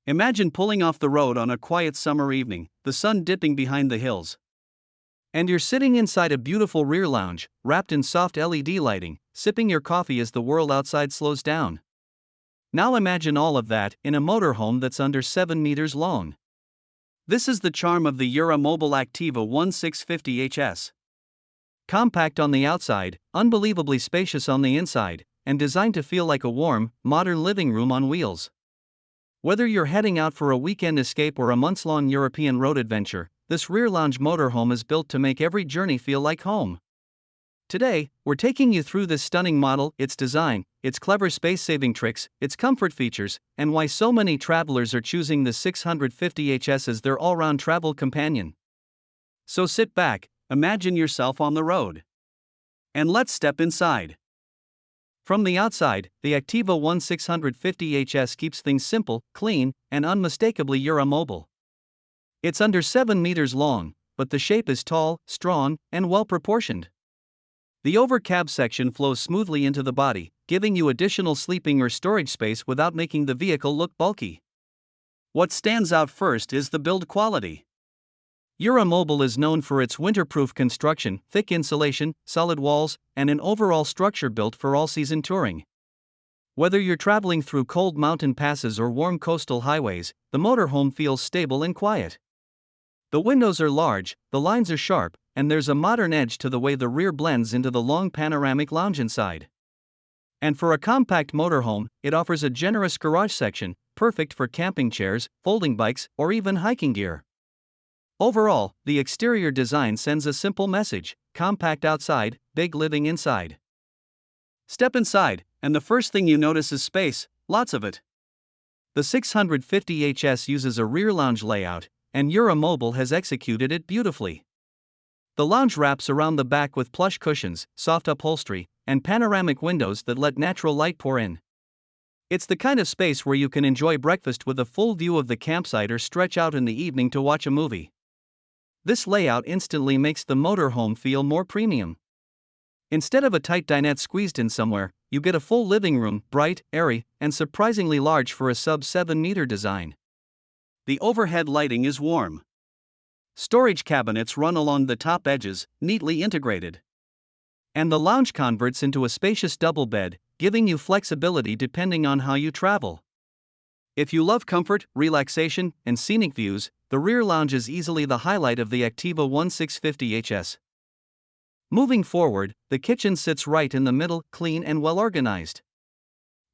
Imagine pulling off the road on a quiet summer evening, the sun dipping behind the hills. And you're sitting inside a beautiful rear lounge, wrapped in soft LED lighting, sipping your coffee as the world outside slows down. Now imagine all of that in a motorhome that's under 7 meters long. This is the charm of the Eura Mobil Activa One 650HS. Compact on the outside, unbelievably spacious on the inside, and designed to feel like a warm, modern living room on wheels. Whether you're heading out for a weekend escape or a months-long European road adventure, this rear lounge motorhome is built to make every journey feel like home. Today, we're taking you through this stunning model, its design, its clever space-saving tricks, its comfort features, and why so many travelers are choosing the 650HS as their all-round travel companion. So sit back, imagine yourself on the road. And let's step inside. From the outside, the Activa One 650HS keeps things simple, clean, and unmistakably Eura Mobil. It's under 7 meters long, but the shape is tall, strong, and well-proportioned. The over-cab section flows smoothly into the body, giving you additional sleeping or storage space without making the vehicle look bulky. What stands out first is the build quality. Eura Mobil is known for its winterproof construction, thick insulation, solid walls, and an overall structure built for all-season touring. Whether you're traveling through cold mountain passes or warm coastal highways, the motorhome feels stable and quiet. The windows are large, the lines are sharp, and there's a modern edge to the way the rear blends into the long panoramic lounge inside. And for a compact motorhome, it offers a generous garage section, perfect for camping chairs, folding bikes, or even hiking gear. Overall, the exterior design sends a simple message: compact outside, big living inside. Step inside, and the first thing you notice is space, lots of it. The 650HS uses a rear lounge layout, and Eura Mobil has executed it beautifully. The lounge wraps around the back with plush cushions, soft upholstery, and panoramic windows that let natural light pour in. It's the kind of space where you can enjoy breakfast with a full view of the campsite or stretch out in the evening to watch a movie. This layout instantly makes the motorhome feel more premium. Instead of a tight dinette squeezed in somewhere, you get a full living room, bright, airy, and surprisingly large for a sub-7 meter design. The overhead lighting is warm. Storage cabinets run along the top edges, neatly integrated. And the lounge converts into a spacious double bed, giving you flexibility depending on how you travel. If you love comfort, relaxation, and scenic views, the rear lounge is easily the highlight of the Activa One 650HS. Moving forward, the kitchen sits right in the middle, clean and well organized.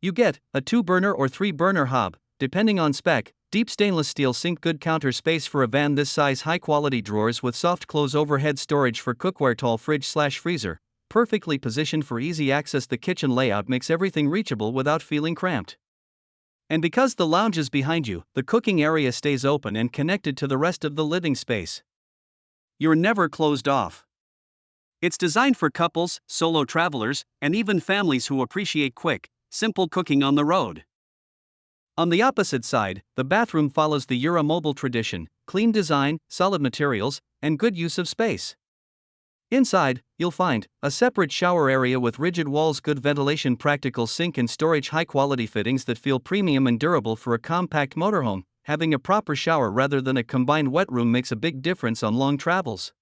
You get a 2-burner or 3-burner hob, depending on spec, deep stainless steel sink, good counter space for a van this size, high-quality drawers with soft close, overhead storage for cookware, tall fridge/freezer, perfectly positioned for easy access. The kitchen layout makes everything reachable without feeling cramped. And because the lounge is behind you, the cooking area stays open and connected to the rest of the living space. You're never closed off. It's designed for couples, solo travelers, and even families who appreciate quick, simple cooking on the road. On the opposite side, the bathroom follows the Eura Mobil tradition: clean design, solid materials, and good use of space. Inside, you'll find a separate shower area with rigid walls, good ventilation, practical sink and storage, high-quality fittings that feel premium and durable for a compact motorhome. Having a proper shower rather than a combined wet room makes a big difference on long travels.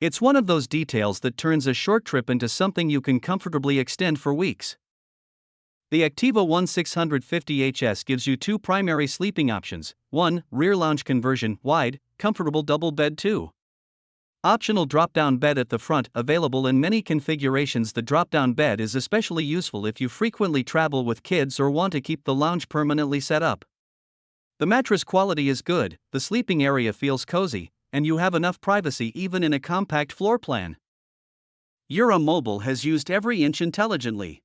It's one of those details that turns a short trip into something you can comfortably extend for weeks. The Activa One 650HS gives you 2 primary sleeping options: 1, rear lounge conversion, wide, comfortable double bed; 2, optional drop-down bed at the front, available in many configurations. The drop-down bed is especially useful if you frequently travel with kids or want to keep the lounge permanently set up. The mattress quality is good, the sleeping area feels cozy, and you have enough privacy even in a compact floor plan. Eura Mobil has used every inch intelligently.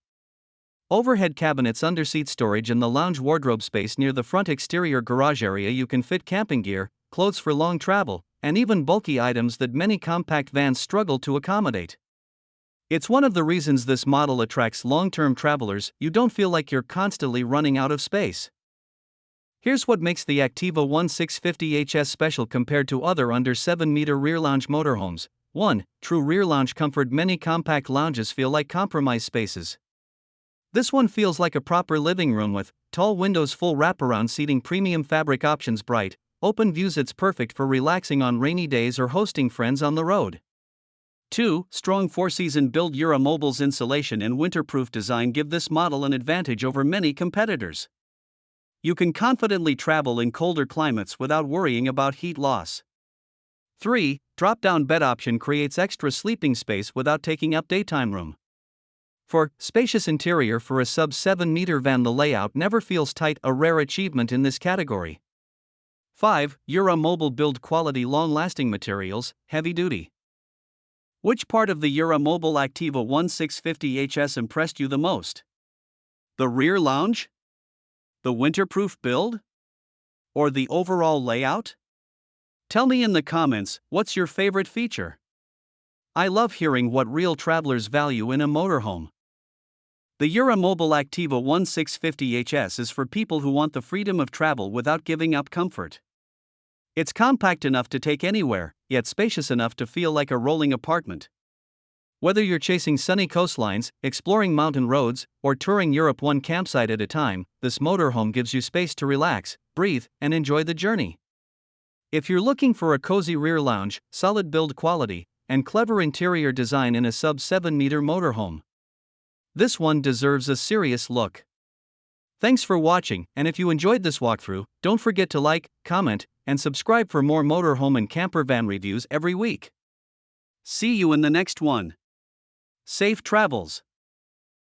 Overhead cabinets, underseat storage, and the lounge wardrobe space near the front exterior garage area. You can fit camping gear, clothes for long travel, and even bulky items that many compact vans struggle to accommodate. It's one of the reasons this model attracts long-term travelers. You don't feel like you're constantly running out of space. Here's what makes the Activa One 650HS special compared to other under 7 meter rear lounge motorhomes. 1. True rear lounge comfort. Many compact lounges feel like compromise spaces. This one feels like a proper living room with tall windows, full wraparound seating, premium fabric options, bright, open views. It's perfect for relaxing on rainy days or hosting friends on the road. 2. Strong 4-season build. Eura Mobil's insulation and winterproof design give this model an advantage over many competitors. You can confidently travel in colder climates without worrying about heat loss. 3. Drop-down bed option creates extra sleeping space without taking up daytime room. 4. Spacious interior for a sub-7-meter van. The layout never feels tight, a rare achievement in this category. 5. Eura Mobil build quality, long-lasting materials, heavy-duty. Which part of the Eura Mobil Activa One 650HS impressed you the most? The rear lounge? The winterproof build? Or the overall layout? Tell me in the comments, what's your favorite feature? I love hearing what real travelers value in a motorhome. The Eura Mobil Activa One 650HS is for people who want the freedom of travel without giving up comfort. It's compact enough to take anywhere, yet spacious enough to feel like a rolling apartment. Whether you're chasing sunny coastlines, exploring mountain roads, or touring Europe one campsite at a time, this motorhome gives you space to relax, breathe, and enjoy the journey. If you're looking for a cozy rear lounge, solid build quality, and clever interior design in a sub-7-meter motorhome, this one deserves a serious look. Thanks for watching, and if you enjoyed this walkthrough, don't forget to like, comment, and subscribe for more motorhome and campervan reviews every week. See you in the next one. Safe travels!